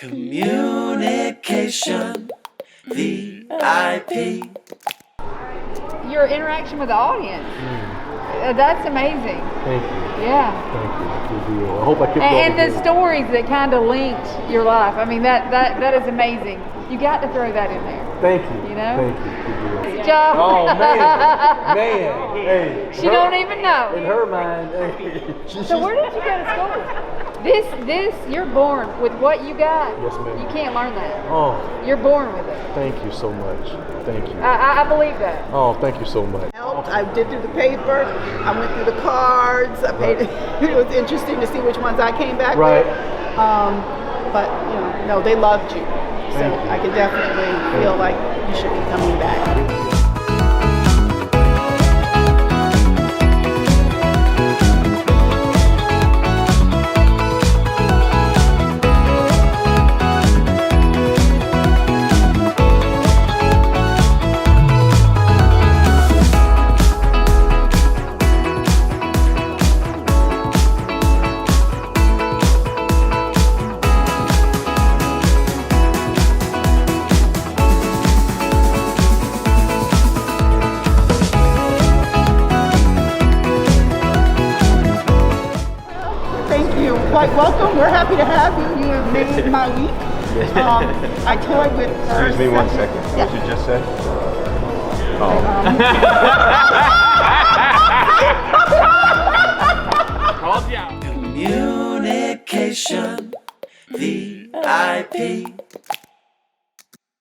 Communication VIP. Your interaction with the audience. That's amazing. Thank you. Yeah. Thank you. I hope I kept And the stories that kind of linked your life. I mean, that is amazing. You got to throw that in there. Thank you. You know? Thank you. Good job. Oh, man. Hey. She don't even know. In her mind, hey. So where did you go to school? You're born with what you got. Yes, ma'am. You can't learn that. Oh. You're born with it. Thank you so much. Thank you. I believe that. Oh, thank you so much. I did through the paper. I went through the cards. I paid. It was interesting to see which ones I came back with. But no, they loved you. So I can definitely feel like you should be coming back. Quite welcome. We're happy to have you. You have made my week. I toyed with. Excuse me 1 second. What did you just say? Called you out. Communication VIP.